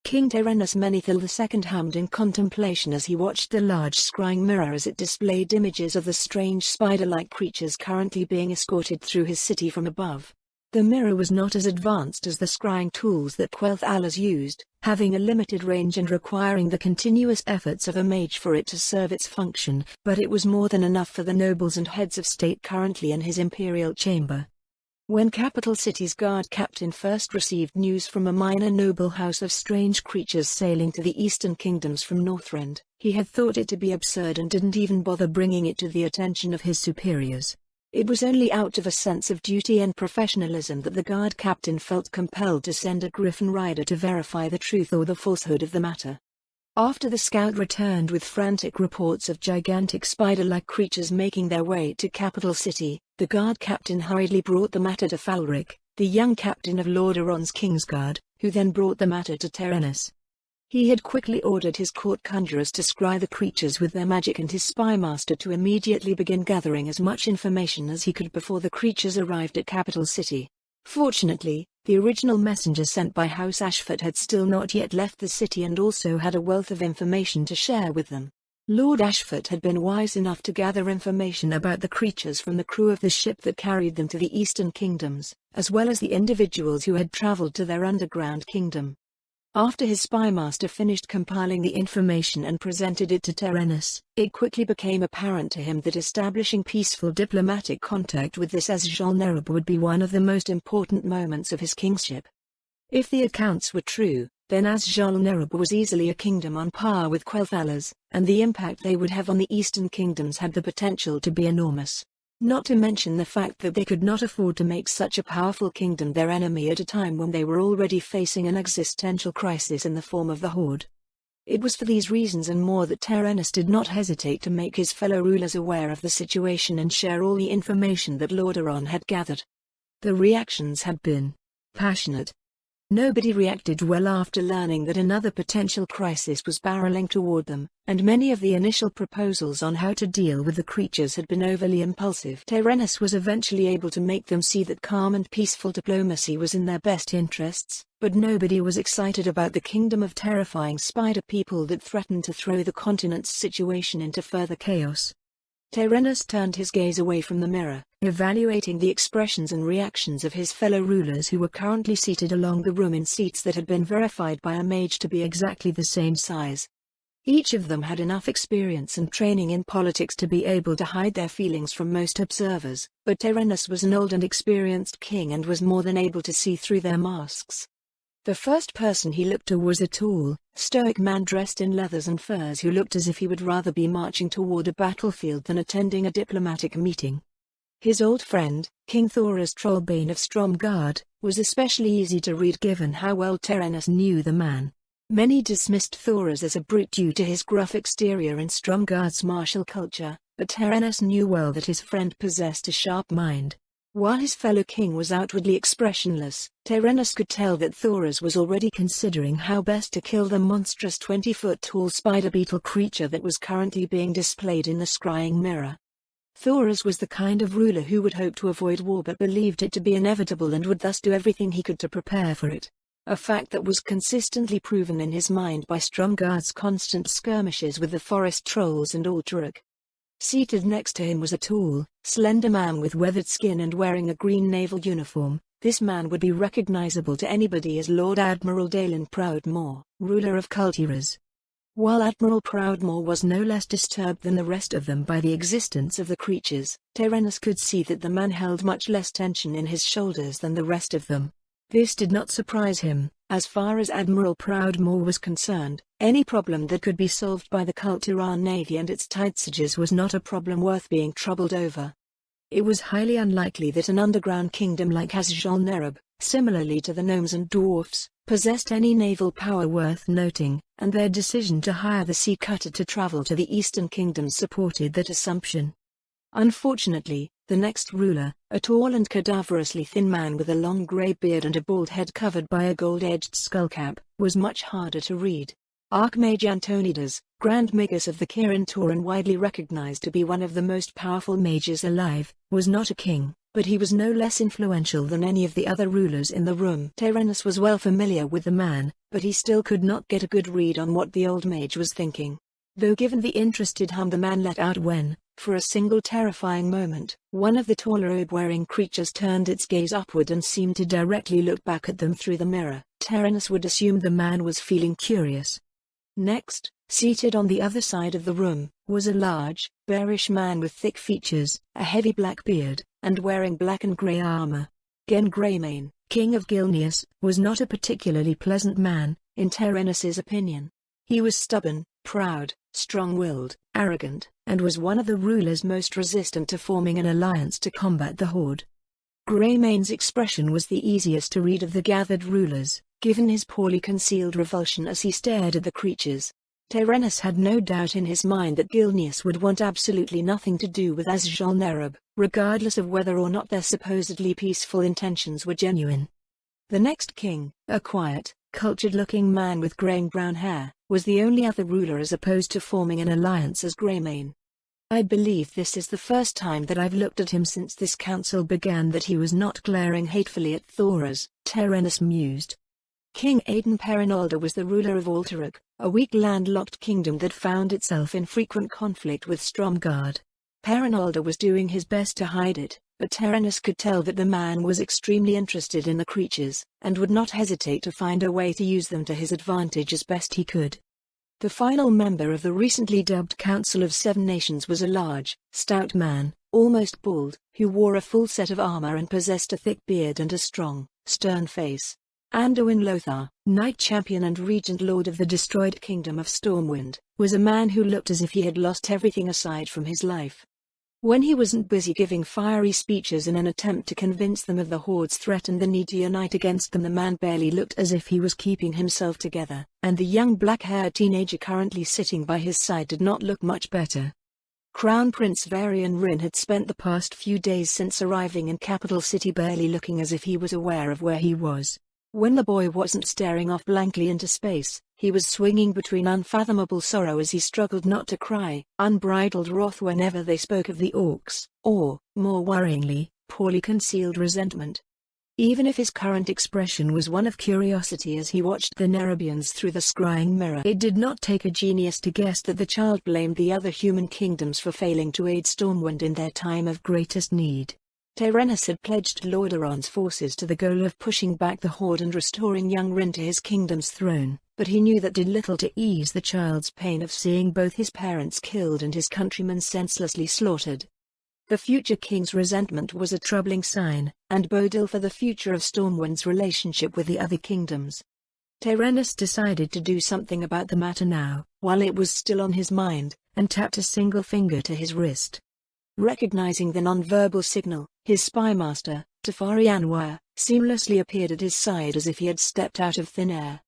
King Tyrannus Menethil II hummed in contemplation as he watched the large scrying mirror as it displayed images of the strange spider-like creatures currently being escorted through his city from above. The mirror was not as advanced as the scrying tools that Quel'Thala's used, having a limited range and requiring the continuous efforts of a mage for it to serve its function, but it was more than enough for the nobles and heads of state currently in his imperial chamber. When Capital City's guard captain first received news from a minor noble house of strange creatures sailing to the eastern kingdoms from Northrend, he had thought it to be absurd and didn't even bother bringing it to the attention of his superiors. It was only out of a sense of duty and professionalism that the guard captain felt compelled to send a griffin rider to verify the truth or the falsehood of the matter. After the scout returned with frantic reports of gigantic spider-like creatures making their way to Capital City, the guard captain hurriedly brought the matter to Falric, the young captain of Lordaeron's Kingsguard, who then brought the matter to Tyrannus. He had quickly ordered his court conjurers to scry the creatures with their magic and his spymaster to immediately begin gathering as much information as he could before the creatures arrived at Capital City. Fortunately, the original messenger sent by House Ashford had still not yet left the city and also had a wealth of information to share with them. Lord Ashford had been wise enough to gather information about the creatures from the crew of the ship that carried them to the Eastern Kingdoms, as well as the individuals who had traveled to their underground kingdom. After his spymaster finished compiling the information and presented it to Tyrannus, it quickly became apparent to him that establishing peaceful diplomatic contact with this Azjol-Nerub would be one of the most important moments of his kingship. If the accounts were true, then Azjol-Nerub was easily a kingdom on par with Quel'Thala's, and the impact they would have on the Eastern Kingdoms had the potential to be enormous. Not to mention the fact that they could not afford to make such a powerful kingdom their enemy at a time when they were already facing an existential crisis in the form of the Horde. It was for these reasons and more that Tyrannus did not hesitate to make his fellow rulers aware of the situation and share all the information that Lordaeron had gathered. The reactions had been passionate. Nobody reacted well after learning that another potential crisis was barreling toward them, and many of the initial proposals on how to deal with the creatures had been overly impulsive. Tyrannus was eventually able to make them see that calm and peaceful diplomacy was in their best interests, but nobody was excited about the kingdom of terrifying spider people that threatened to throw the continent's situation into further chaos. Tyrannus turned his gaze away from the mirror, evaluating the expressions and reactions of his fellow rulers who were currently seated along the room in seats that had been verified by a mage to be exactly the same size. Each of them had enough experience and training in politics to be able to hide their feelings from most observers, but Tyrannus was an old and experienced king and was more than able to see through their masks. The first person he looked to was a tall, stoic man dressed in leathers and furs who looked as if he would rather be marching toward a battlefield than attending a diplomatic meeting. His old friend, King Thoras Trollbane of Stromgarde, was especially easy to read given how well Tyrannus knew the man. Many dismissed Thoras as a brute due to his gruff exterior and Stromgarde's martial culture, but Tyrannus knew well that his friend possessed a sharp mind. While his fellow king was outwardly expressionless, Tyrannus could tell that Thoras was already considering how best to kill the monstrous 20-foot-tall spider-beetle creature that was currently being displayed in the scrying mirror. Thoras was the kind of ruler who would hope to avoid war but believed it to be inevitable and would thus do everything he could to prepare for it. A fact that was consistently proven in his mind by Stromgarde's constant skirmishes with the forest trolls and Altruc. Seated next to him was a tall, slender man with weathered skin and wearing a green naval uniform. This man would be recognizable to anybody as Lord Admiral Dalen Proudmoore, ruler of Kultiras. While Admiral Proudmoore was no less disturbed than the rest of them by the existence of the creatures, Tyrannus could see that the man held much less tension in his shoulders than the rest of them. This did not surprise him. As far as Admiral Proudmoore was concerned, any problem that could be solved by the Kultiran Navy and its tidesages was not a problem worth being troubled over. It was highly unlikely that an underground kingdom like Azjol-Nerub, similarly to the gnomes and dwarfs, possessed any naval power worth noting, and their decision to hire the sea cutter to travel to the Eastern Kingdoms supported that assumption. Unfortunately, the next ruler, a tall and cadaverously thin man with a long grey beard and a bald head covered by a gold-edged skullcap, was much harder to read. Archmage Antonidas, Grand Magus of the Kirin Tor and widely recognized to be one of the most powerful mages alive, was not a king, but he was no less influential than any of the other rulers in the room. Tyrannus was well familiar with the man, but he still could not get a good read on what the old mage was thinking. Though given the interested hum the man let out when, for a single terrifying moment, one of the taller robe-wearing creatures turned its gaze upward and seemed to directly look back at them through the mirror, Tyrannus would assume the man was feeling curious. Next, seated on the other side of the room, was a large, bearish man with thick features, a heavy black beard, and wearing black and grey armor. Gen Greymane, king of Gilneas, was not a particularly pleasant man, in Tyrannus's opinion. He was stubborn, proud, strong-willed, arrogant, and was one of the rulers most resistant to forming an alliance to combat the Horde. Greymane's expression was the easiest to read of the gathered rulers, given his poorly concealed revulsion as he stared at the creatures. Tyrannus had no doubt in his mind that Gilneas would want absolutely nothing to do with Azjol-Nerub, regardless of whether or not their supposedly peaceful intentions were genuine. The next king, a quiet, cultured-looking man with graying brown hair, was the only other ruler as opposed to forming an alliance as Greymane. I believe this is the first time that I've looked at him since this council began that he was not glaring hatefully at Thoras, Tyrannus mused. King Aiden Perinalda was the ruler of Alteruk, a weak landlocked kingdom that found itself in frequent conflict with Stromgarde. Perinalda was doing his best to hide it, but Tyrannus could tell that the man was extremely interested in the creatures, and would not hesitate to find a way to use them to his advantage as best he could. The final member of the recently dubbed Council of Seven Nations was a large, stout man, almost bald, who wore a full set of armor and possessed a thick beard and a strong, stern face. Anduin Lothar, Knight Champion and Regent Lord of the destroyed Kingdom of Stormwind, was a man who looked as if he had lost everything aside from his life. When he wasn't busy giving fiery speeches in an attempt to convince them of the Horde's threat and the need to unite against them, the man barely looked as if he was keeping himself together, and the young black-haired teenager currently sitting by his side did not look much better. Crown Prince Varian Rin had spent the past few days since arriving in capital city barely looking as if he was aware of where he was. When the boy wasn't staring off blankly into space, he was swinging between unfathomable sorrow as he struggled not to cry, unbridled wrath whenever they spoke of the orcs, or, more worryingly, poorly concealed resentment. Even if his current expression was one of curiosity as he watched the Nerubians through the scrying mirror, it did not take a genius to guess that the child blamed the other human kingdoms for failing to aid Stormwind in their time of greatest need. Tyrannus had pledged Lordaeron's forces to the goal of pushing back the Horde and restoring young Rin to his kingdom's throne, but he knew that did little to ease the child's pain of seeing both his parents killed and his countrymen senselessly slaughtered. The future king's resentment was a troubling sign, and boded ill for the future of Stormwind's relationship with the other kingdoms. Tyrannus decided to do something about the matter now, while it was still on his mind, and tapped a single finger to his wrist. Recognizing the nonverbal signal, his spymaster, Tefari Anwar, seamlessly appeared at his side as if he had stepped out of thin air.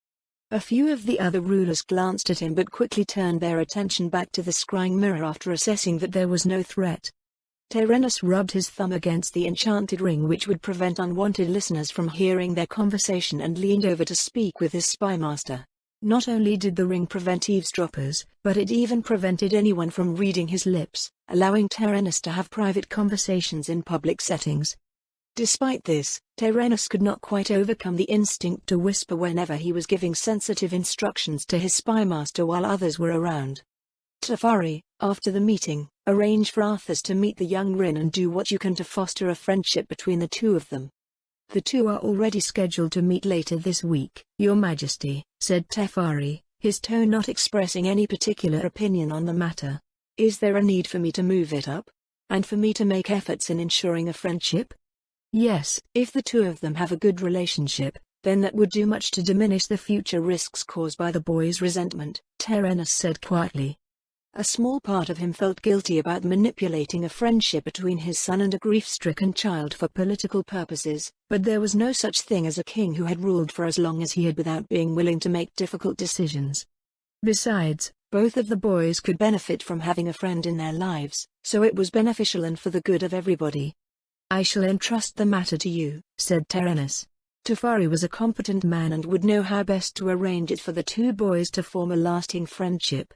A few of the other rulers glanced at him but quickly turned their attention back to the scrying mirror after assessing that there was no threat. Tyrannus rubbed his thumb against the enchanted ring which would prevent unwanted listeners from hearing their conversation and leaned over to speak with his spymaster. Not only did the ring prevent eavesdroppers, but it even prevented anyone from reading his lips, allowing Tyrannus to have private conversations in public settings. Despite this, Tyrannus could not quite overcome the instinct to whisper whenever he was giving sensitive instructions to his spymaster while others were around. Tefari, after the meeting, arrange for Arthas to meet the young Rin and do what you can to foster a friendship between the two of them. The two are already scheduled to meet later this week, Your Majesty, said Tefari, his tone not expressing any particular opinion on the matter. Is there a need for me to move it up? And for me to make efforts in ensuring a friendship? Yes, if the two of them have a good relationship, then that would do much to diminish the future risks caused by the boy's resentment, Tyrannus said quietly. A small part of him felt guilty about manipulating a friendship between his son and a grief-stricken child for political purposes, but there was no such thing as a king who had ruled for as long as he had without being willing to make difficult decisions. Besides, both of the boys could benefit from having a friend in their lives, so it was beneficial and for the good of everybody. I shall entrust the matter to you, said Tyrannus. Tefari was a competent man and would know how best to arrange it for the two boys to form a lasting friendship.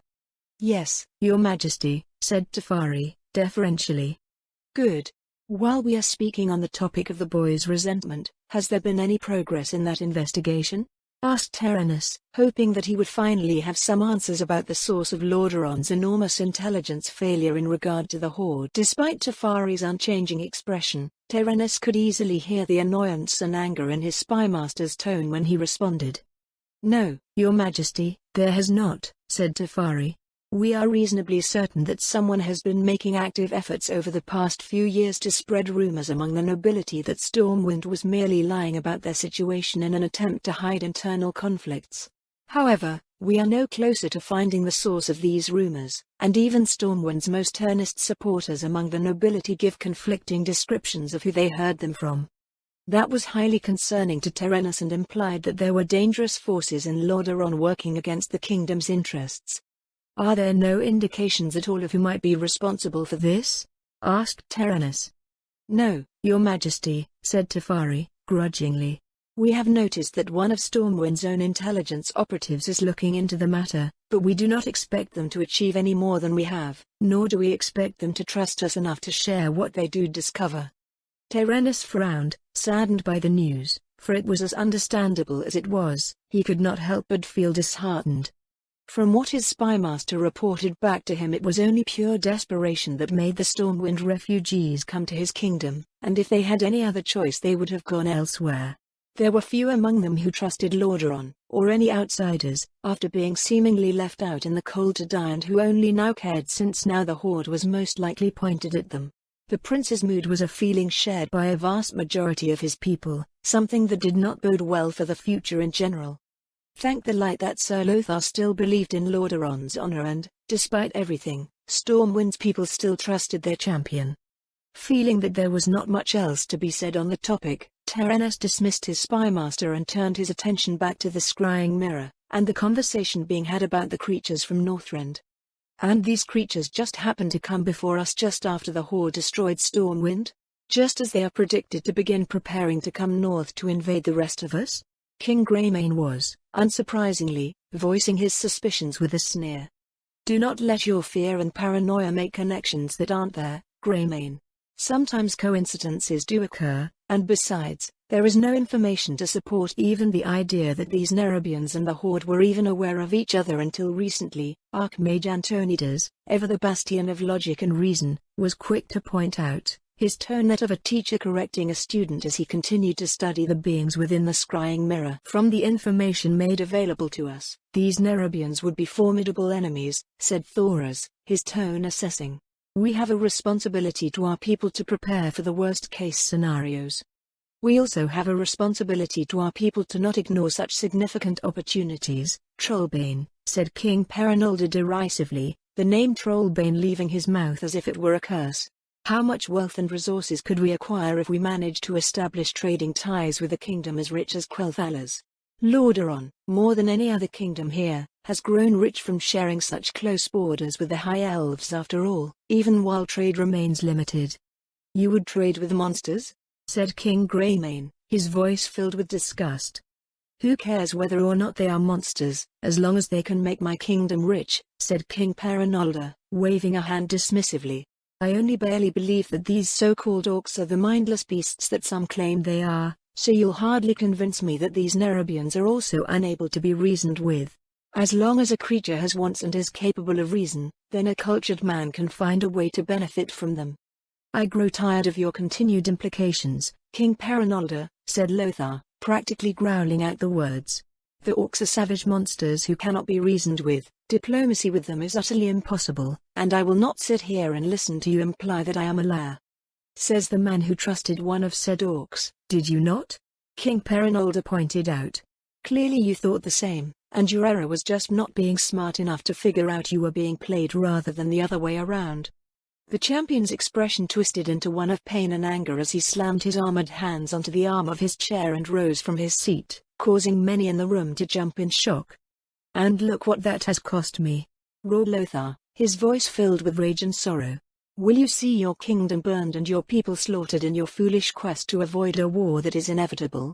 Yes, Your Majesty, said Tefari, deferentially. Good. While we are speaking on the topic of the boy's resentment, has there been any progress in that investigation? Asked Tyrannus, hoping that he would finally have some answers about the source of Lordaeron's enormous intelligence failure in regard to the Horde. Despite Tefari's unchanging expression, Tyrannus could easily hear the annoyance and anger in his spymaster's tone when he responded. "No, Your Majesty, there has not," said Tefari. "We are reasonably certain that someone has been making active efforts over the past few years to spread rumors among the nobility that Stormwind was merely lying about their situation in an attempt to hide internal conflicts. However, we are no closer to finding the source of these rumors, and even Stormwind's most earnest supporters among the nobility give conflicting descriptions of who they heard them from." That was highly concerning to Tyrannus and implied that there were dangerous forces in Lordaeron working against the kingdom's interests. "Are there no indications at all of who might be responsible for this?" asked Tyrannus. "No, Your Majesty," said Tefari, grudgingly. "We have noticed that one of Stormwind's own intelligence operatives is looking into the matter, but we do not expect them to achieve any more than we have, nor do we expect them to trust us enough to share what they do discover." Tyrannus frowned, saddened by the news, for it was as understandable as it was. He could not help but feel disheartened. From what his spymaster reported back to him, it was only pure desperation that made the Stormwind refugees come to his kingdom, and if they had any other choice they would have gone elsewhere. There were few among them who trusted Lordaeron, or any outsiders, after being seemingly left out in the cold to die, and who only now cared since now the Horde was most likely pointed at them. The prince's mood was a feeling shared by a vast majority of his people, something that did not bode well for the future in general. Thank the light that Sir Lothar still believed in Lordaeron's honor and, despite everything, Stormwind's people still trusted their champion. Feeling that there was not much else to be said on the topic, Tyrannus dismissed his spymaster and turned his attention back to the scrying mirror, and the conversation being had about the creatures from Northrend. "And these creatures just happened to come before us just after the Horde destroyed Stormwind? Just as they are predicted to begin preparing to come north to invade the rest of us?" King Greymane was, unsurprisingly, voicing his suspicions with a sneer. "Do not let your fear and paranoia make connections that aren't there, Greymane. Sometimes coincidences do occur, and besides, there is no information to support even the idea that these Nerubians and the Horde were even aware of each other until recently." Archmage Antonidas, ever the bastion of logic and reason, was quick to point out, his tone that of a teacher correcting a student as he continued to study the beings within the scrying mirror. "From the information made available to us, these Nerubians would be formidable enemies," said Thoras, his tone assessing. "We have a responsibility to our people to prepare for the worst-case scenarios. We also have a responsibility to our people to not ignore such significant opportunities." "Trollbane," said King Perenolda derisively, the name Trollbane leaving his mouth as if it were a curse. "How much wealth and resources could we acquire if we managed to establish trading ties with a kingdom as rich as Quel'Thalas? Lordaeron, more than any other kingdom here, has grown rich from sharing such close borders with the High Elves after all, even while trade remains limited." "You would trade with monsters?" said King Greymane, his voice filled with disgust. "Who cares whether or not they are monsters, as long as they can make my kingdom rich," said King Perenolda, waving a hand dismissively. "I only barely believe that these so-called orcs are the mindless beasts that some claim they are, so you'll hardly convince me that these Nerubians are also unable to be reasoned with. As long as a creature has wants and is capable of reason, then a cultured man can find a way to benefit from them." "I grow tired of your continued implications, King Perenolda," said Lothar, practically growling out the words. "The orcs are savage monsters who cannot be reasoned with. Diplomacy with them is utterly impossible, and I will not sit here and listen to you imply that I am a liar." "Says the man who trusted one of said orcs, did you not?" King Perenolda pointed out. "Clearly you thought the same, and your error was just not being smart enough to figure out you were being played rather than the other way around." The champion's expression twisted into one of pain and anger as he slammed his armored hands onto the arm of his chair and rose from his seat, causing many in the room to jump in shock. "And look what that has cost me," roared Lothar, his voice filled with rage and sorrow. "Will you see your kingdom burned and your people slaughtered in your foolish quest to avoid a war that is inevitable?"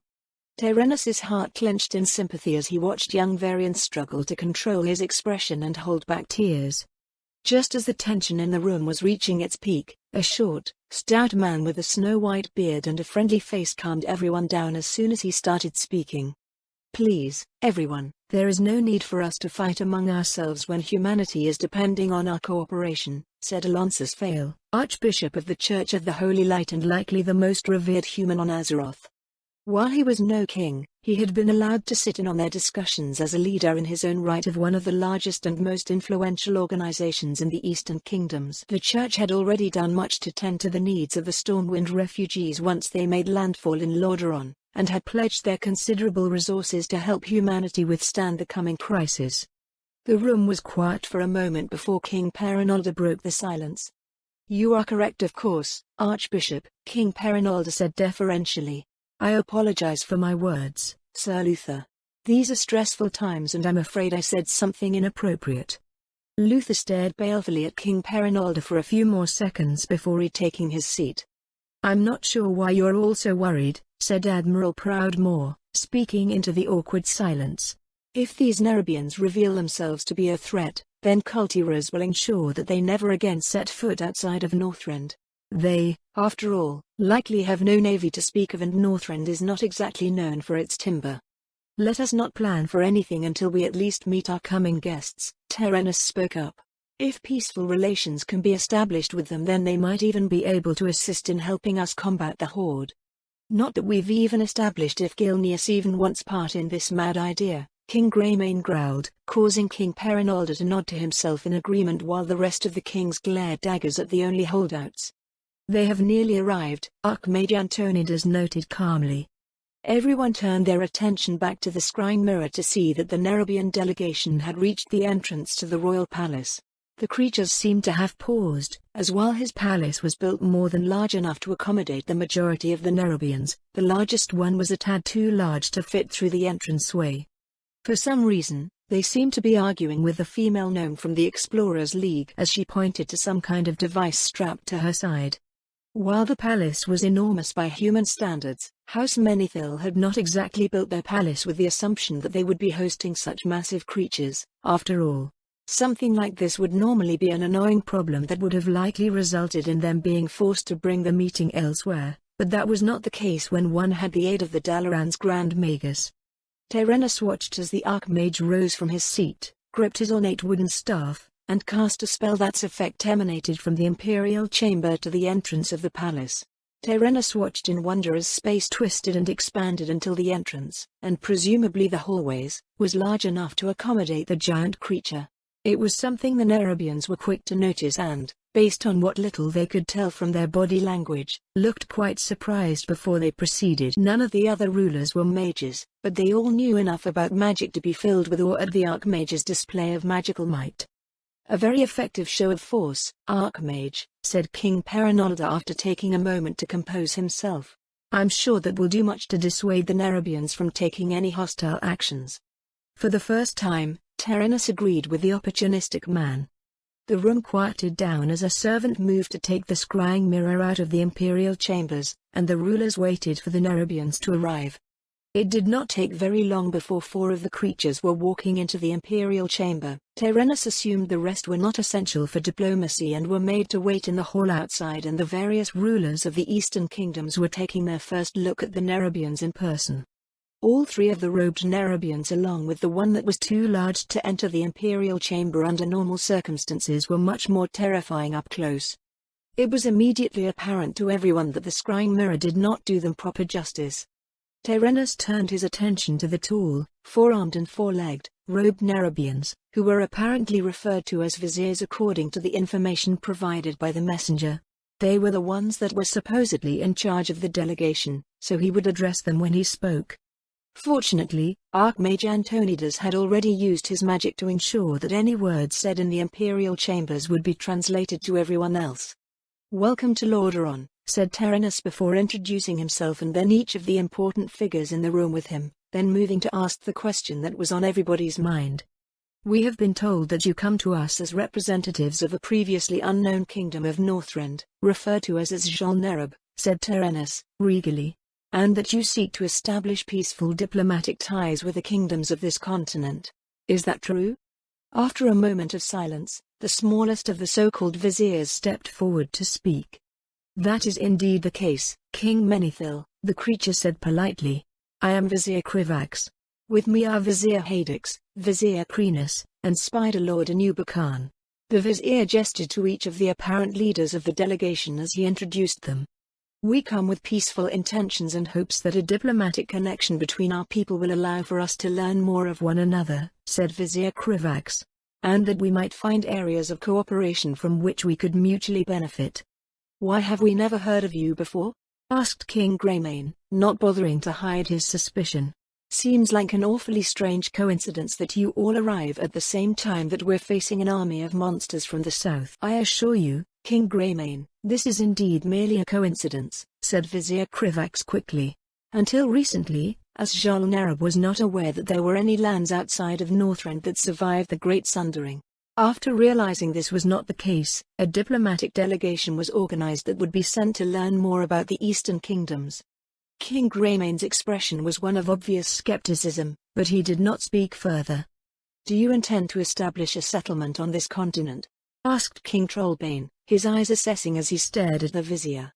Tyrannus's heart clenched in sympathy as he watched young Varian struggle to control his expression and hold back tears. Just as the tension in the room was reaching its peak, A short, stout man with a snow-white beard and a friendly face calmed everyone down as soon as he started speaking. "Please, everyone, there is no need for us to fight among ourselves when humanity is depending on our cooperation," said Alonsus Fail, Archbishop of the Church of the Holy Light and likely the most revered human on Azeroth. While he was no king, he had been allowed to sit in on their discussions as a leader in his own right of one of the largest and most influential organizations in the Eastern Kingdoms. The Church had already done much to tend to the needs of the Stormwind refugees once they made landfall in Lordaeron, and had pledged their considerable resources to help humanity withstand the coming crisis. The room was quiet for a moment before King Perinalda broke the silence. "You are correct, of course, Archbishop," King Perinalda said deferentially. "I apologize for my words, Sir Luther. These are stressful times and I'm afraid I said something inappropriate." Luther stared balefully at King Perinalda for a few more seconds before retaking his seat. "I'm not sure why you're all so worried," said Admiral Proudmoore, speaking into the awkward silence. "If these Nerubians reveal themselves to be a threat, then Cultiras will ensure that they never again set foot outside of Northrend. They, after all, likely have no navy to speak of and Northrend is not exactly known for its timber. Let us not plan for anything until we at least meet our coming guests," Terenas spoke up. "If peaceful relations can be established with them, then they might even be able to assist in helping us combat the Horde. Not that we've even established if Gilneas even wants part in this mad idea," King Greymane growled, causing King Perinalda to nod to himself in agreement while the rest of the kings glared daggers at the only holdouts. "They have nearly arrived," Archmage Antonidas noted calmly. Everyone turned their attention back to the scrying mirror to see that the Nerubian delegation had reached the entrance to the royal palace. The creatures seemed to have paused, as while his palace was built more than large enough to accommodate the majority of the Nerubians, the largest one was a tad too large to fit through the entranceway. For some reason, they seemed to be arguing with the female gnome from the Explorers League as she pointed to some kind of device strapped to her side. While the palace was enormous by human standards, House Menethil had not exactly built their palace with the assumption that they would be hosting such massive creatures. After all, something like this would normally be an annoying problem that would have likely resulted in them being forced to bring the meeting elsewhere, but that was not the case when one had the aid of the Dalaran's Grand Magus. Terenas watched as the Archmage rose from his seat, gripped his ornate wooden staff, and cast a spell that's effect emanated from the Imperial Chamber to the entrance of the palace. Terenas watched in wonder as space twisted and expanded until the entrance, and presumably the hallways, was large enough to accommodate the giant creature. It was something the Nerubians were quick to notice and, based on what little they could tell from their body language, looked quite surprised before they proceeded. None of the other rulers were mages, but they all knew enough about magic to be filled with awe at the Archmage's display of magical might. "A very effective show of force, Archmage," said King Perinalda after taking a moment to compose himself. "I'm sure that will do much to dissuade the Nerubians from taking any hostile actions." For the first time, Terenas agreed with the opportunistic man. The room quieted down as a servant moved to take the scrying mirror out of the Imperial chambers, and the rulers waited for the Nerubians to arrive. It did not take very long before 4 of the creatures were walking into the Imperial chamber. Terenas assumed the rest were not essential for diplomacy and were made to wait in the hall outside, and the various rulers of the Eastern Kingdoms were taking their first look at the Nerubians in person. All 3 of the robed Nerubians, along with the one that was too large to enter the Imperial chamber under normal circumstances, were much more terrifying up close. It was immediately apparent to everyone that the scrying mirror did not do them proper justice. Terenas turned his attention to the tall, 4-armed and 4-legged, robed Nerubians, who were apparently referred to as viziers according to the information provided by the messenger. They were the ones that were supposedly in charge of the delegation, so he would address them when he spoke. Fortunately, Archmage Antonidas had already used his magic to ensure that any words said in the Imperial chambers would be translated to everyone else. "Welcome to Lordaeron," said Terenas before introducing himself and then each of the important figures in the room with him, then moving to ask the question that was on everybody's mind. "We have been told that you come to us as representatives of a previously unknown kingdom of Northrend, referred to as Zhal-Nerub," said Terenas, regally, "and that you seek to establish peaceful diplomatic ties with the kingdoms of this continent. Is that true?" After a moment of silence, The smallest of the so-called viziers stepped forward to speak. "That is indeed the case, King Menethil," the creature said politely. "I am Vizier Krivax. With me are Vizier Hadix, Vizier Krenus, and Spider Lord Anuba Khan." The vizier gestured to each of the apparent leaders of the delegation as he introduced them. "We come with peaceful intentions and hopes that a diplomatic connection between our people will allow for us to learn more of one another," said Vizier Krivax, "and that we might find areas of cooperation from which we could mutually benefit." "Why have we never heard of you before?" asked King Greymane, not bothering to hide his suspicion. "Seems like an awfully strange coincidence that you all arrive at the same time that we're facing an army of monsters from the south." "I assure you, King Greymane, this is indeed merely a coincidence," said Vizier Krivax quickly. "Until recently, Asjal Nerub was not aware that there were any lands outside of Northrend that survived the Great Sundering. After realizing this was not the case, a diplomatic delegation was organized that would be sent to learn more about the Eastern Kingdoms." King Greymane's expression was one of obvious skepticism, but he did not speak further. "Do you intend to establish a settlement on this continent?" asked King Trollbane, his eyes assessing as he stared at the vizier.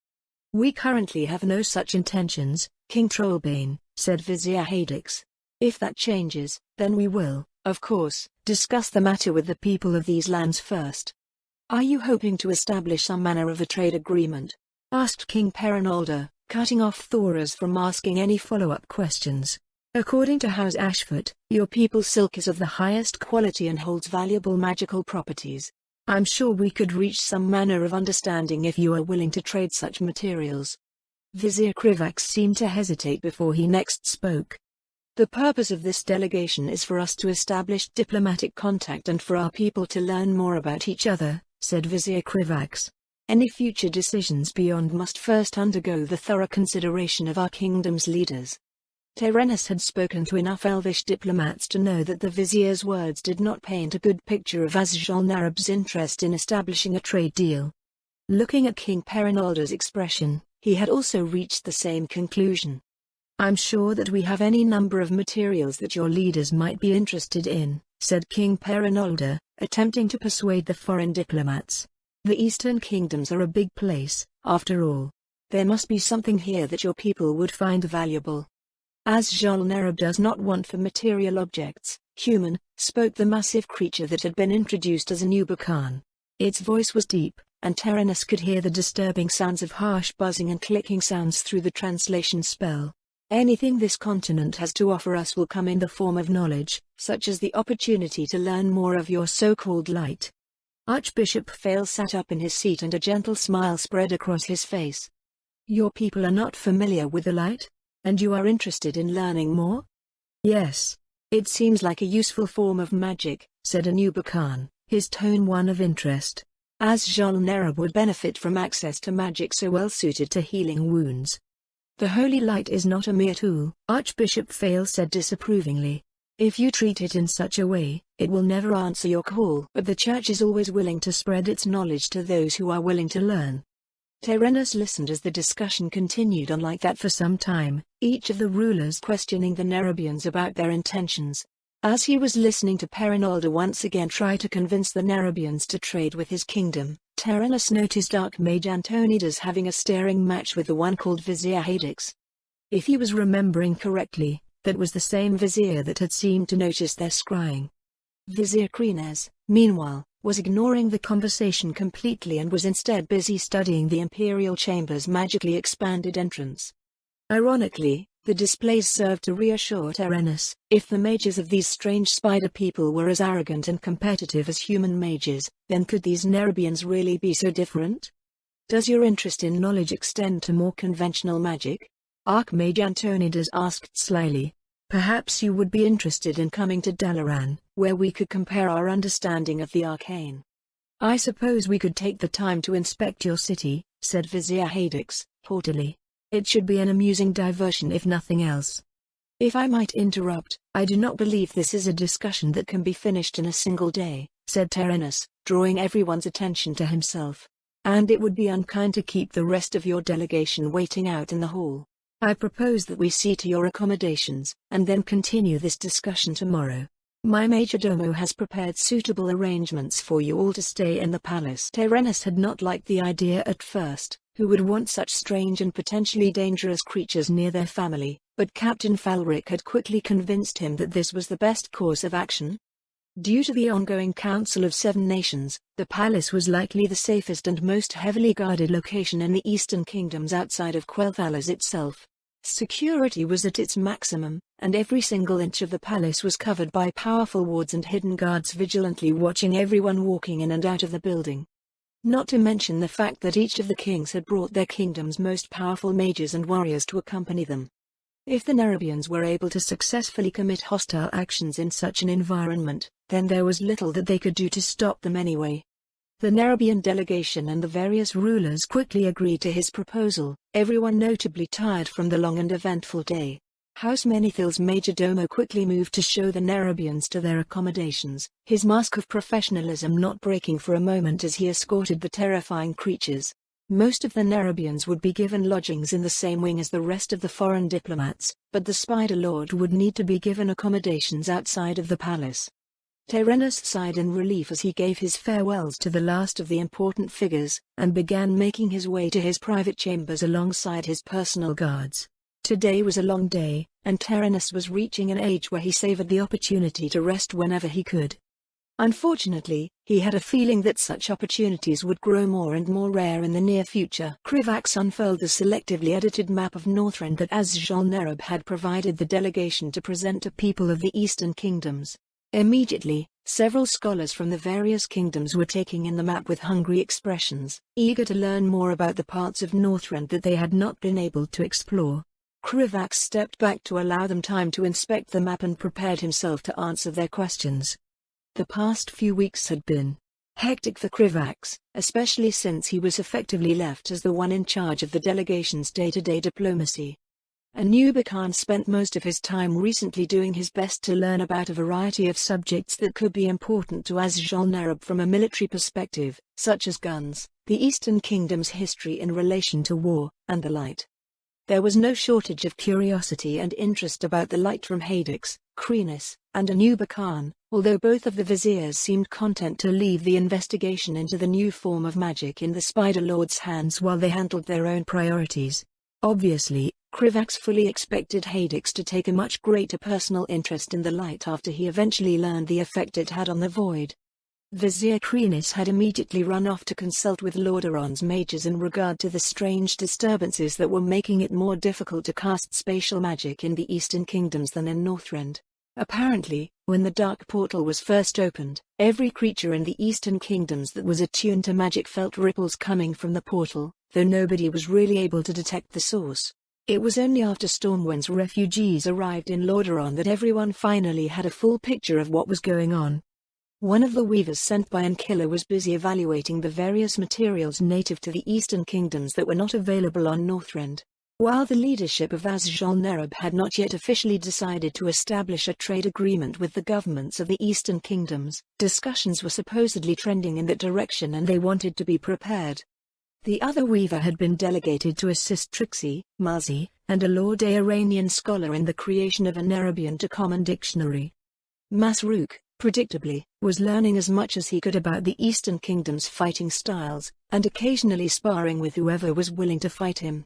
"We currently have no such intentions, King Trollbane," said Vizier Hadix. "If that changes, then we will, of course, discuss the matter with the people of these lands first." "Are you hoping to establish some manner of a trade agreement?" asked King Perenalda, cutting off Thoras from asking any follow-up questions. "According to House Ashfort, your people's silk is of the highest quality and holds valuable magical properties. I'm sure we could reach some manner of understanding if you are willing to trade such materials." Vizier Krivax seemed to hesitate before he next spoke. "The purpose of this delegation is for us to establish diplomatic contact and for our people to learn more about each other," said Vizier Krivax. "Any future decisions beyond must first undergo the thorough consideration of our kingdom's leaders." Terenas had spoken to enough elvish diplomats to know that the vizier's words did not paint a good picture of Asjal Narab's interest in establishing a trade deal. Looking at King Perenalda's expression, he had also reached the same conclusion. "I'm sure that we have any number of materials that your leaders might be interested in," said King Perenalda, attempting to persuade the foreign diplomats. "The Eastern Kingdoms are a big place, after all. There must be something here that your people would find valuable." "Asjal Nerub does not want for material objects, human," spoke the massive creature that had been introduced as Anuba Khan. Its voice was deep, and Terenas could hear the disturbing sounds of harsh buzzing and clicking sounds through the translation spell. "Anything this continent has to offer us will come in the form of knowledge, such as the opportunity to learn more of your so-called light." Archbishop Fale sat up in his seat and a gentle smile spread across his face. "Your people are not familiar with the light? And you are interested in learning more?" "Yes. It seems like a useful form of magic," said Anuba Khan, his tone one of interest. "Asjal Nerub would benefit from access to magic so well suited to healing wounds." "The holy light is not a mere tool," Archbishop Fale said disapprovingly. "If you treat it in such a way, it will never answer your call. But the Church is always willing to spread its knowledge to those who are willing to learn." Terenas listened as the discussion continued on like that for some time, each of the rulers questioning the Nerubians about their intentions. As he was listening to Perenalda once again try to convince the Nerubians to trade with his kingdom, Terenas noticed Archmage Antonidas having a staring match with the one called Vizier Hadix. If he was remembering correctly, that was the same vizier that had seemed to notice their scrying. Vizier Krenus, meanwhile, was ignoring the conversation completely and was instead busy studying the Imperial Chamber's magically expanded entrance. Ironically, the displays served to reassure Terenas. If the mages of these strange spider people were as arrogant and competitive as human mages, then could these Nerubians really be so different? "Does your interest in knowledge extend to more conventional magic?" Archmage Antonidas asked slyly. "Perhaps you would be interested in coming to Dalaran, where we could compare our understanding of the arcane." "I suppose we could take the time to inspect your city," said Vizier Hadix, haughtily. "It should be an amusing diversion if nothing else." "If I might interrupt, I do not believe this is a discussion that can be finished in a single day," said Terenas, drawing everyone's attention to himself. "And it would be unkind to keep the rest of your delegation waiting out in the hall. I propose that we see to your accommodations, and then continue this discussion tomorrow." My majordomo has prepared suitable arrangements for you all to stay in the palace. Tyrannus had not liked the idea at first. Who would want such strange and potentially dangerous creatures near their family, but Captain Falric had quickly convinced him that this was the best course of action. Due to the ongoing Council of Seven Nations, the palace was likely the safest and most heavily guarded location in the Eastern Kingdoms outside of Quel'Thalas itself. Security was at its maximum, and every single inch of the palace was covered by powerful wards and hidden guards vigilantly watching everyone walking in and out of the building. Not to mention the fact that each of the kings had brought their kingdom's most powerful mages and warriors to accompany them. If the Nerubians were able to successfully commit hostile actions in such an environment, then there was little that they could do to stop them anyway. The Nerubian delegation and the various rulers quickly agreed to his proposal, everyone notably tired from the long and eventful day. House Menethil's majordomo quickly moved to show the Nerubians to their accommodations, his mask of professionalism not breaking for a moment as he escorted the terrifying creatures. Most of the Nerubians would be given lodgings in the same wing as the rest of the foreign diplomats, but the Spider Lord would need to be given accommodations outside of the palace. Tyrannus sighed in relief as he gave his farewells to the last of the important figures, and began making his way to his private chambers alongside his personal guards. Today was a long day, and Tyrannus was reaching an age where he savored the opportunity to rest whenever he could. Unfortunately, he had a feeling that such opportunities would grow more and more rare in the near future. Krivax unfurled the selectively edited map of Northrend that Azjol-Nerub had provided the delegation to present to people of the Eastern Kingdoms. Immediately, several scholars from the various kingdoms were taking in the map with hungry expressions, eager to learn more about the parts of Northrend that they had not been able to explore. Krivax stepped back to allow them time to inspect the map and prepared himself to answer their questions. The past few weeks had been hectic for Krivax, especially since he was effectively left as the one in charge of the delegation's day-to-day diplomacy. Nerubian spent most of his time recently doing his best to learn about a variety of subjects that could be important to Azjol-Nerub from a military perspective, such as guns, the Eastern Kingdom's history in relation to war, and the light. There was no shortage of curiosity and interest about the light from Hadix, Krenis, and Nerubian, although both of the viziers seemed content to leave the investigation into the new form of magic in the Spider Lord's hands while they handled their own priorities. Obviously, Krivax fully expected Hadix to take a much greater personal interest in the light after he eventually learned the effect it had on the void. Vizier Krenis had immediately run off to consult with Lordaeron's mages in regard to the strange disturbances that were making it more difficult to cast spatial magic in the Eastern Kingdoms than in Northrend. Apparently, when the Dark Portal was first opened, every creature in the Eastern Kingdoms that was attuned to magic felt ripples coming from the portal, though nobody was really able to detect the source. It was only after Stormwind's refugees arrived in Lordaeron that everyone finally had a full picture of what was going on. One of the weavers sent by Ankilla was busy evaluating the various materials native to the Eastern Kingdoms that were not available on Northrend. While the leadership of Azjol-Nerub had not yet officially decided to establish a trade agreement with the governments of the Eastern Kingdoms, discussions were supposedly trending in that direction and they wanted to be prepared. The other weaver had been delegated to assist Trixie, Muzzy, and a Lordaeonian scholar in the creation of a Nerubian to Common Dictionary. Masrook, predictably, was learning as much as he could about the Eastern Kingdom's fighting styles, and occasionally sparring with whoever was willing to fight him.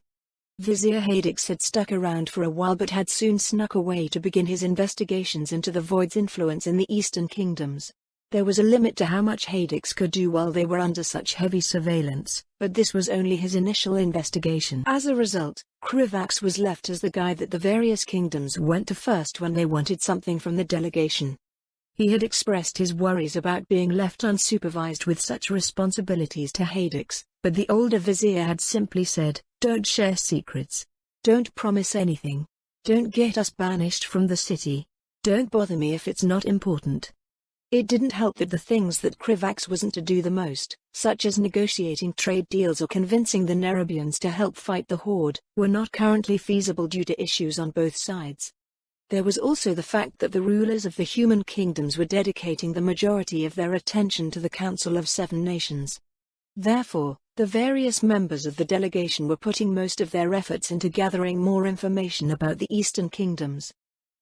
Vizier Hadix had stuck around for a while but had soon snuck away to begin his investigations into the Void's influence in the Eastern Kingdoms. There was a limit to how much Hadix could do while they were under such heavy surveillance, but this was only his initial investigation. As a result, Krivax was left as the guy that the various kingdoms went to first when they wanted something from the delegation. He had expressed his worries about being left unsupervised with such responsibilities to Hadix, but the older vizier had simply said, "Don't share secrets. Don't promise anything. Don't get us banished from the city. Don't bother me if it's not important." It didn't help that the things that Krivax wasn't to do the most, such as negotiating trade deals or convincing the Nerubians to help fight the Horde, were not currently feasible due to issues on both sides. There was also the fact that the rulers of the human kingdoms were dedicating the majority of their attention to the Council of Seven Nations. Therefore, the various members of the delegation were putting most of their efforts into gathering more information about the Eastern Kingdoms.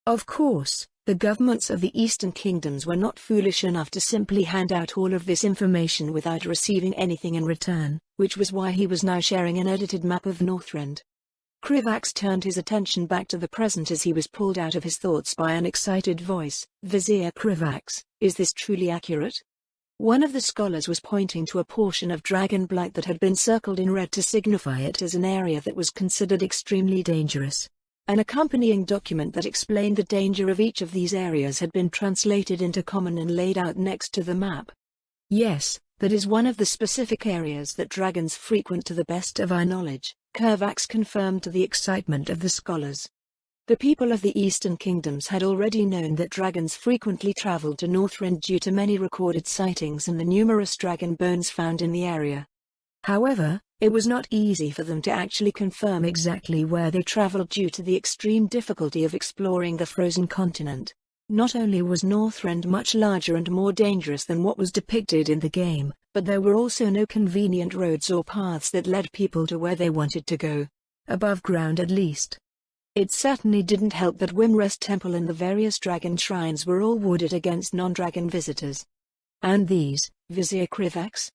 Of course, The governments of the Eastern Kingdoms were not foolish enough to simply hand out all of this information without receiving anything in return, which was why he was now sharing an edited map of Northrend. Krivax turned his attention back to the present as he was pulled out of his thoughts by an excited voice. Vizier Krivax, is this truly accurate? One of the scholars was pointing to a portion of Dragonblight that had been circled in red to signify it as an area that was considered extremely dangerous. An accompanying document that explained the danger of each of these areas had been translated into Common and laid out next to the map. Yes, that is one of the specific areas that dragons frequent to the best of our knowledge, Krivax confirmed to the excitement of the scholars. The people of the Eastern Kingdoms had already known that dragons frequently traveled to Northrend due to many recorded sightings and the numerous dragon bones found in the area. However, it was not easy for them to actually confirm exactly where they traveled due to the extreme difficulty of exploring the frozen continent. Not only was Northrend much larger and more dangerous than what was depicted in the game, but there were also no convenient roads or paths that led people to where they wanted to go. Above ground at least. It certainly didn't help that Wimrest Temple and the various dragon shrines were all warded against non-dragon visitors. And these, Vizier Krivax?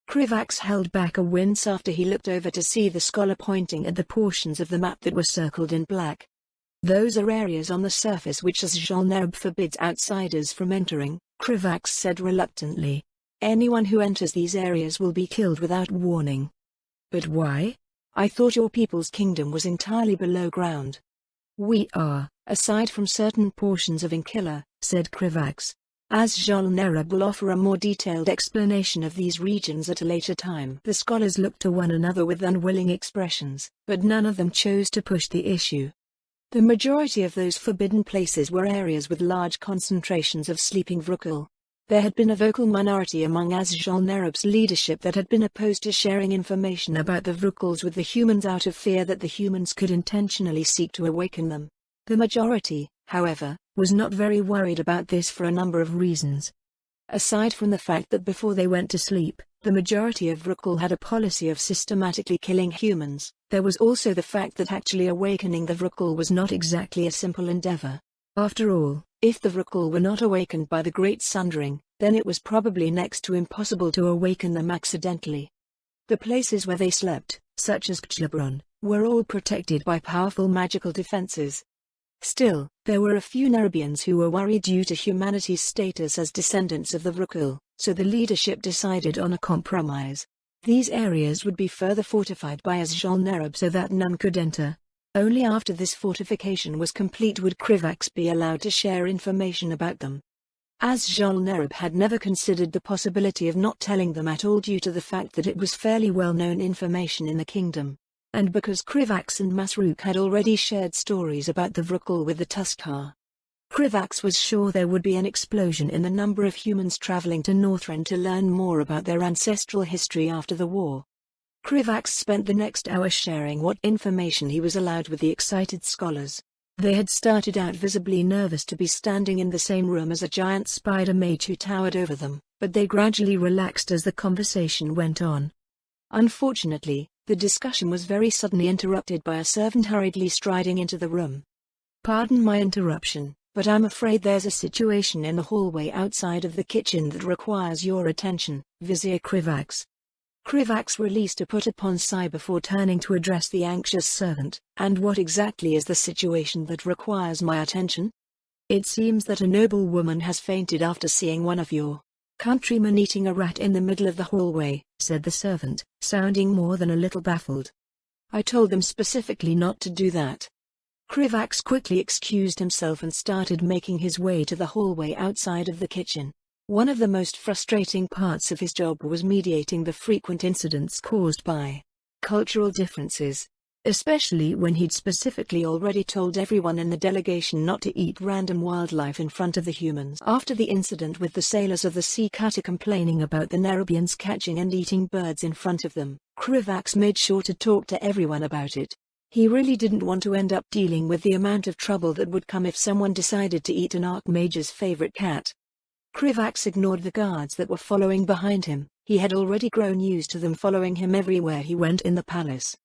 Krivax held back a wince after he looked over to see the scholar pointing at the portions of the map that were circled in black. Those are areas on the surface which Azjol-Nerub forbids outsiders from entering, Krivax said reluctantly. Anyone who enters these areas will be killed without warning. But why? I thought your people's kingdom was entirely below ground. We are, aside from certain portions of Inkilla, said Krivax. Azjol-Nerub will offer a more detailed explanation of these regions at a later time. The scholars looked to one another with unwilling expressions, but none of them chose to push the issue. The majority of those forbidden places were areas with large concentrations of sleeping Vrukul. There had been a vocal minority among Azjol-Nerub's leadership that had been opposed to sharing information about the Vrukuls with the humans out of fear that the humans could intentionally seek to awaken them. The majority, however, was not very worried about this for a number of reasons. Aside from the fact that before they went to sleep, the majority of Vrukul had a policy of systematically killing humans, there was also the fact that actually awakening the Vrukul was not exactly a simple endeavor. After all, if the Vrukul were not awakened by the Great Sundering, then it was probably next to impossible to awaken them accidentally. The places where they slept, such as Kjlabron, were all protected by powerful magical defenses. Still, there were a few Nerubians who were worried due to humanity's status as descendants of the Vrukul, so the leadership decided on a compromise. These areas would be further fortified by Azjol-Nerub so that none could enter. Only after this fortification was complete would Krivax be allowed to share information about them. Azjol-Nerub had never considered the possibility of not telling them at all due to the fact that it was fairly well-known information in the kingdom. And because Krivax and Masruk had already shared stories about the Vrukul with the Tuskar. Krivax was sure there would be an explosion in the number of humans traveling to Northrend to learn more about their ancestral history after the war. Krivax spent the next hour sharing what information he was allowed with the excited scholars. They had started out visibly nervous to be standing in the same room as a giant spider mage who towered over them, but they gradually relaxed as the conversation went on. Unfortunately, the discussion was very suddenly interrupted by a servant hurriedly striding into the room. Pardon my interruption, but I'm afraid there's a situation in the hallway outside of the kitchen that requires your attention, Vizier Krivax. Krivax released a put-upon sigh before turning to address the anxious servant. And what exactly is the situation that requires my attention? It seems that a noble woman has fainted after seeing one of your countrymen eating a rat in the middle of the hallway, said the servant, sounding more than a little baffled. I told them specifically not to do that. Krivax quickly excused himself and started making his way to the hallway outside of the kitchen. One of the most frustrating parts of his job was mediating the frequent incidents caused by cultural differences, especially when he'd specifically already told everyone in the delegation not to eat random wildlife in front of the humans. After the incident with the sailors of the Sea Cutter complaining about the Nerubians catching and eating birds in front of them, Krivax made sure to talk to everyone about it. He really didn't want to end up dealing with the amount of trouble that would come if someone decided to eat an Archmage's favorite cat. Krivax ignored the guards that were following behind him. He had already grown used to them following him everywhere he went in the palace.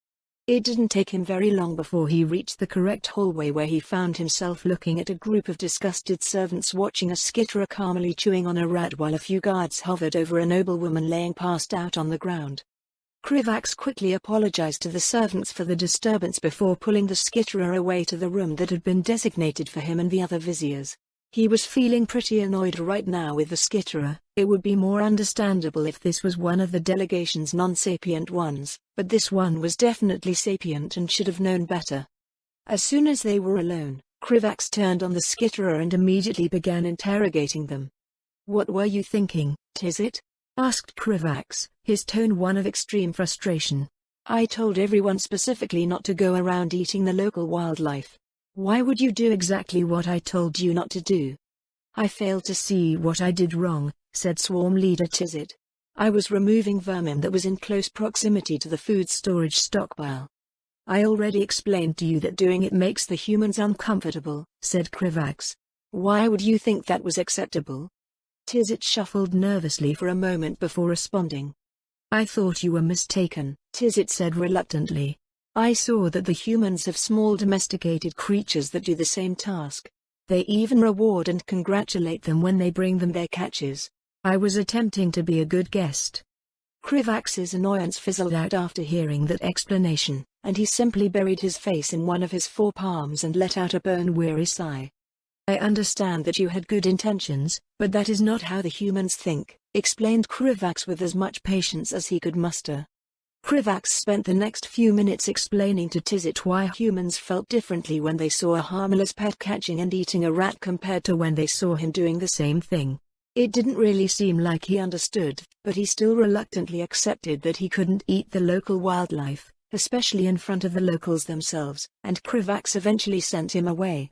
It didn't take him very long before he reached the correct hallway, where he found himself looking at a group of disgusted servants watching a skitterer calmly chewing on a rat while a few guards hovered over a noblewoman laying passed out on the ground. Krivax quickly apologized to the servants for the disturbance before pulling the skitterer away to the room that had been designated for him and the other viziers. He was feeling pretty annoyed right now with the skitterer. It would be more understandable if this was one of the delegation's non-sapient ones, but this one was definitely sapient and should have known better. As soon as they were alone, Krivax turned on the skitterer and immediately began interrogating them. "What were you thinking, Tizit?" asked Krivax, his tone one of extreme frustration. "I told everyone specifically not to go around eating the local wildlife. Why would you do exactly what I told you not to do?" "I failed to see what I did wrong," said Swarm Leader Tizit. "I was removing vermin that was in close proximity to the food storage stockpile." "I already explained to you that doing it makes the humans uncomfortable," said Krivax. "Why would you think that was acceptable?" Tizit shuffled nervously for a moment before responding. "I thought you were mistaken," Tizit said reluctantly. "I saw that the humans have small domesticated creatures that do the same task. They even reward and congratulate them when they bring them their catches. I was attempting to be a good guest." Krivax's annoyance fizzled out after hearing that explanation, and he simply buried his face in one of his forepalms and let out a bone-weary sigh. "I understand that you had good intentions, but that is not how the humans think," explained Krivax with as much patience as he could muster. Krivax spent the next few minutes explaining to Tizit why humans felt differently when they saw a harmless pet catching and eating a rat compared to when they saw him doing the same thing. It didn't really seem like he understood, but he still reluctantly accepted that he couldn't eat the local wildlife, especially in front of the locals themselves, and Krivax eventually sent him away.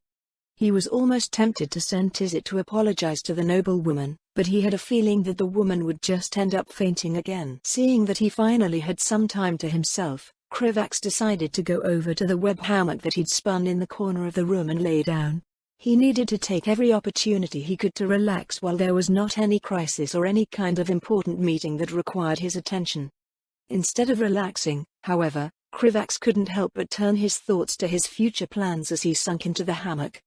He was almost tempted to send Tizit to apologize to the noblewoman, but he had a feeling that the woman would just end up fainting again. Seeing that he finally had some time to himself, Krivax decided to go over to the web hammock that he'd spun in the corner of the room and lay down. He needed to take every opportunity he could to relax while there was not any crisis or any kind of important meeting that required his attention. Instead of relaxing, however, Krivax couldn't help but turn his thoughts to his future plans as he sunk into the hammock.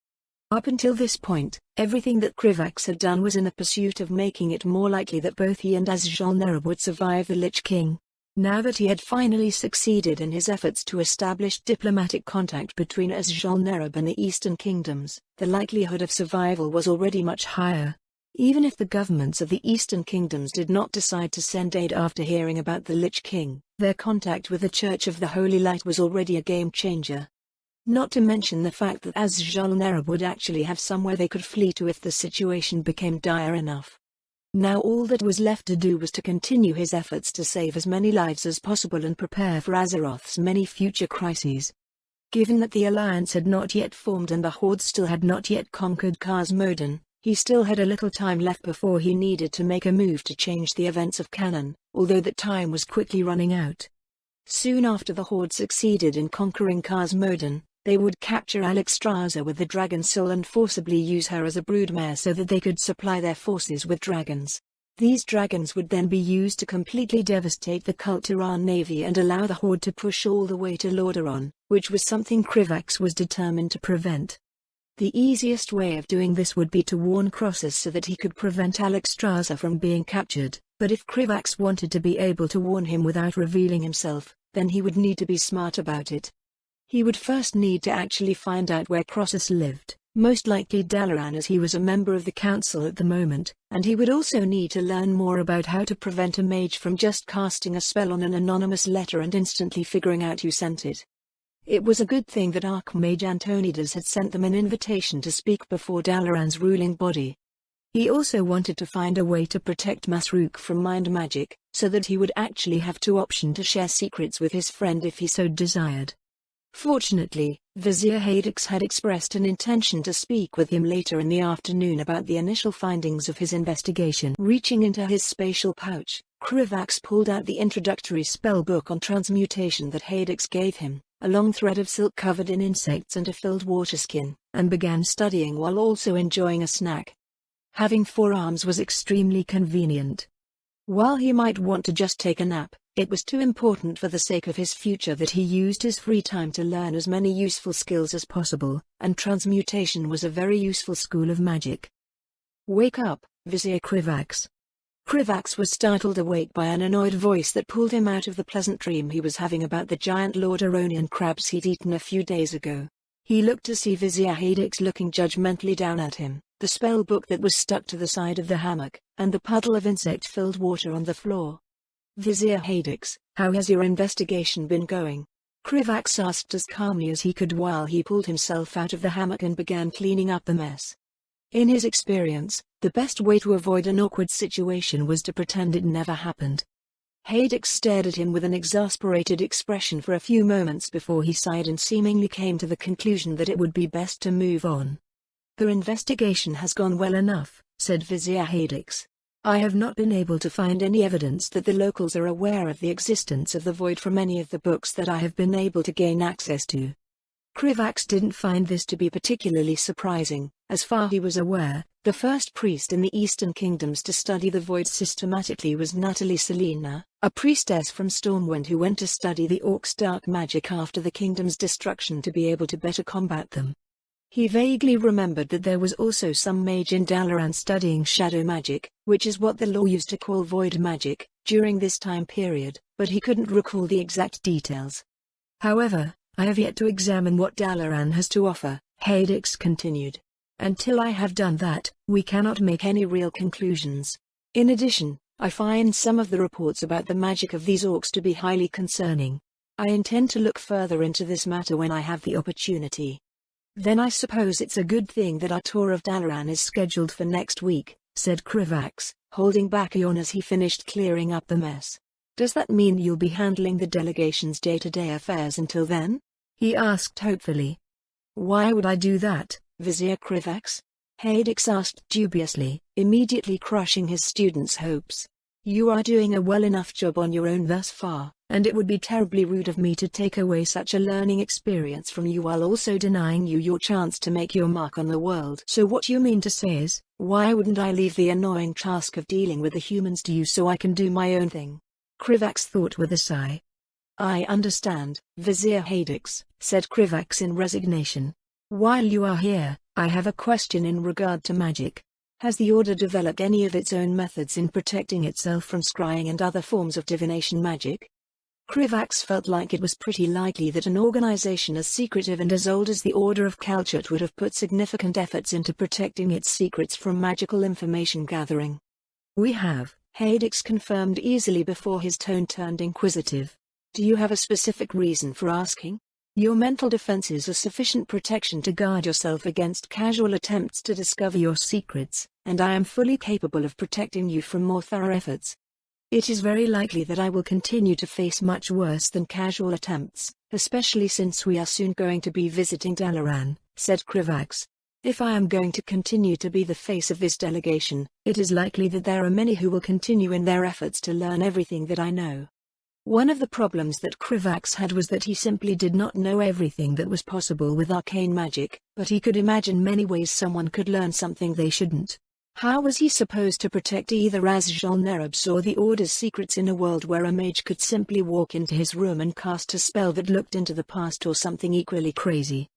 Up until this point, everything that Krivax had done was in a pursuit of making it more likely that both he and Azjol-Nerub would survive the Lich King. Now that he had finally succeeded in his efforts to establish diplomatic contact between Azjol-Nerub and the Eastern Kingdoms, the likelihood of survival was already much higher. Even if the governments of the Eastern Kingdoms did not decide to send aid after hearing about the Lich King, their contact with the Church of the Holy Light was already a game-changer. Not to mention the fact that Azjol-Nerub would actually have somewhere they could flee to if the situation became dire enough. Now all that was left to do was to continue his efforts to save as many lives as possible and prepare for Azeroth's many future crises. Given that the Alliance had not yet formed and the Horde still had not yet conquered Khaz Modan, he still had a little time left before he needed to make a move to change the events of canon, although that time was quickly running out. Soon after the Horde succeeded in conquering Khaz Modan, they would capture Alexstrasza with the Dragon Soul and forcibly use her as a broodmare so that they could supply their forces with dragons. These dragons would then be used to completely devastate the Kulturan navy and allow the Horde to push all the way to Lordaeron, which was something Krivax was determined to prevent. The easiest way of doing this would be to warn Crossus so that he could prevent Alexstrasza from being captured, but if Krivax wanted to be able to warn him without revealing himself, then he would need to be smart about it. He would first need to actually find out where Crossus lived, most likely Dalaran as he was a member of the council at the moment, and he would also need to learn more about how to prevent a mage from just casting a spell on an anonymous letter and instantly figuring out who sent it. It was a good thing that Archmage Antonidas had sent them an invitation to speak before Dalaran's ruling body. He also wanted to find a way to protect Masruk from mind magic, so that he would actually have the option to share secrets with his friend if he so desired. Fortunately, Vizier Haedix had expressed an intention to speak with him later in the afternoon about the initial findings of his investigation. Reaching into his spatial pouch, Krivax pulled out the introductory spell book on transmutation that Haedix gave him, a long thread of silk covered in insects and a filled water skin, and began studying while also enjoying a snack. Having 4 arms was extremely convenient. While he might want to just take a nap, it was too important for the sake of his future that he used his free time to learn as many useful skills as possible, and transmutation was a very useful school of magic. Wake up, Vizier Krivax. Krivax was startled awake by an annoyed voice that pulled him out of the pleasant dream he was having about the giant Lord Aronian crabs he'd eaten a few days ago. He looked to see Vizier Hadix looking judgmentally down at him, the spell book that was stuck to the side of the hammock, and the puddle of insect-filled water on the floor. Vizier Hadix, how has your investigation been going? Krivax asked as calmly as he could while he pulled himself out of the hammock and began cleaning up the mess. In his experience, the best way to avoid an awkward situation was to pretend it never happened. Hadix stared at him with an exasperated expression for a few moments before he sighed and seemingly came to the conclusion that it would be best to move on. The investigation has gone well enough, said Vizier Hadix. I have not been able to find any evidence that the locals are aware of the existence of the void from any of the books that I have been able to gain access to. Krivax didn't find this to be particularly surprising. As far as he was aware, the first priest in the Eastern Kingdoms to study the void systematically was Natalie Selena, a priestess from Stormwind who went to study the Orcs' dark magic after the kingdom's destruction to be able to better combat them. He vaguely remembered that there was also some mage in Dalaran studying shadow magic, which is what the law used to call void magic, during this time period, but he couldn't recall the exact details. However, I have yet to examine what Dalaran has to offer, Hadix continued. Until I have done that, we cannot make any real conclusions. In addition, I find some of the reports about the magic of these orcs to be highly concerning. I intend to look further into this matter when I have the opportunity. Then I suppose it's a good thing that our tour of Dalaran is scheduled for next week, said Krivax, holding back a yawn as he finished clearing up the mess. Does that mean you'll be handling the delegation's day-to-day affairs until then? He asked hopefully. Why would I do that, Vizier Krivax? Hadix asked dubiously, immediately crushing his students' hopes. You are doing a well enough job on your own thus far, and it would be terribly rude of me to take away such a learning experience from you while also denying you your chance to make your mark on the world. So what you mean to say is, why wouldn't I leave the annoying task of dealing with the humans to you so I can do my own thing? Krivax thought with a sigh. I understand, Vizier Hadix, said Krivax in resignation. While you are here, I have a question in regard to magic. Has the Order developed any of its own methods in protecting itself from scrying and other forms of divination magic? Krivax felt like it was pretty likely that an organization as secretive and as old as the Order of Kalchut would have put significant efforts into protecting its secrets from magical information gathering. We have, Hadix confirmed easily before his tone turned inquisitive. Do you have a specific reason for asking? Your mental defenses are sufficient protection to guard yourself against casual attempts to discover your secrets, and I am fully capable of protecting you from more thorough efforts. It is very likely that I will continue to face much worse than casual attempts, especially since we are soon going to be visiting Dalaran, said Krivax. If I am going to continue to be the face of this delegation, it is likely that there are many who will continue in their efforts to learn everything that I know. One of the problems that Krivax had was that he simply did not know everything that was possible with arcane magic, but he could imagine many ways someone could learn something they shouldn't. How was he supposed to protect either Azjol Nerub's or the Order's secrets in a world where a mage could simply walk into his room and cast a spell that looked into the past or something equally crazy?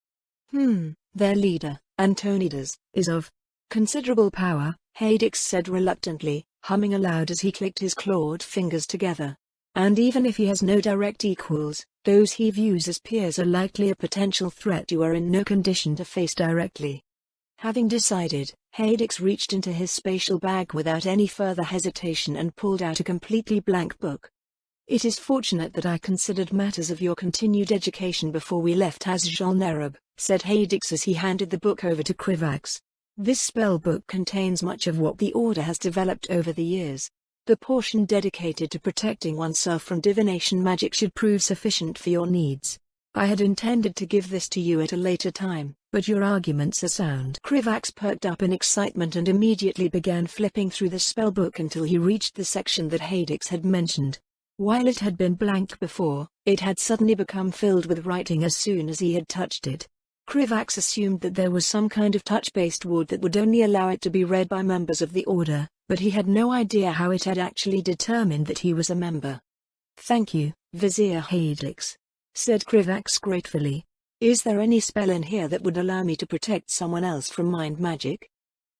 Their leader, Antonidas, is of considerable power, Hadix said reluctantly, humming aloud as he clicked his clawed fingers together. And even if he has no direct equals, those he views as peers are likely a potential threat you are in no condition to face directly. Having decided, Hadix reached into his spatial bag without any further hesitation and pulled out a completely blank book. It is fortunate that I considered matters of your continued education before we left Azjol Nerub, said Hadix as he handed the book over to Krivax. This spell book contains much of what the Order has developed over the years. The portion dedicated to protecting oneself from divination magic should prove sufficient for your needs. I had intended to give this to you at a later time, but your arguments are sound. Krivax perked up in excitement and immediately began flipping through the spellbook until he reached the section that Hadix had mentioned. While it had been blank before, it had suddenly become filled with writing as soon as he had touched it. Krivax assumed that there was some kind of touch-based ward that would only allow it to be read by members of the Order, but he had no idea how it had actually determined that he was a member. "Thank you, Vizier Haedix," said Krivax gratefully. "Is there any spell in here that would allow me to protect someone else from mind magic?"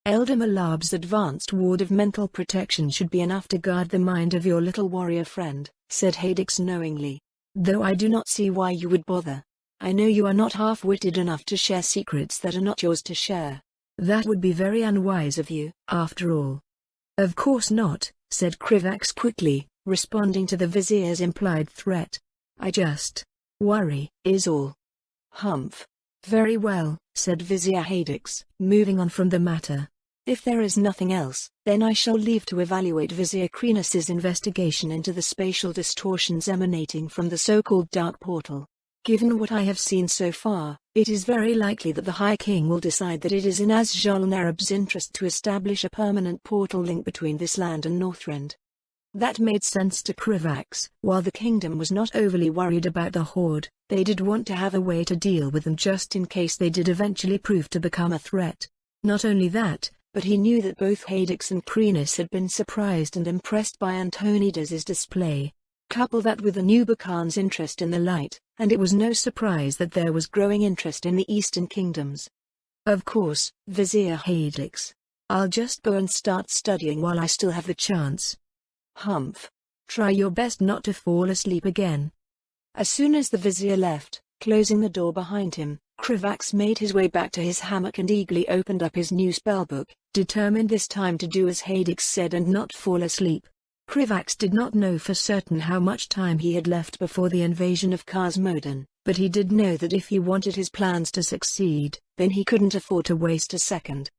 "Elder Malab's advanced ward of mental protection should be enough to guard the mind of your little warrior friend," said Haedix knowingly. "Though I do not see why you would bother. I know you are not half-witted enough to share secrets that are not yours to share. That would be very unwise of you, after all." "Of course not," said Krivax quickly, responding to the vizier's implied threat. "I just worry, is all." "Humph. Very well," said Vizier Haedix, moving on from the matter. "If there is nothing else, then I shall leave to evaluate Vizier Krenos's investigation into the spatial distortions emanating from the so-called Dark Portal. Given what I have seen so far, it is very likely that the High King will decide that it is in Azjol-Nerub's interest to establish a permanent portal link between this land and Northrend." That made sense to Krivax. While the kingdom was not overly worried about the Horde, they did want to have a way to deal with them just in case they did eventually prove to become a threat. Not only that, but he knew that both Haedix and Krenos had been surprised and impressed by Antonidas's display. Couple that with the Nubicans' interest in the light, and it was no surprise that there was growing interest in the Eastern Kingdoms. "Of course, Vizier Haedix. I'll just go and start studying while I still have the chance." "Humph. Try your best not to fall asleep again." As soon as the vizier left, closing the door behind him, Krivax made his way back to his hammock and eagerly opened up his new spellbook, determined this time to do as Haedix said and not fall asleep. Krivax did not know for certain how much time he had left before the invasion of Kazmodan, but he did know that if he wanted his plans to succeed, then he couldn't afford to waste a second.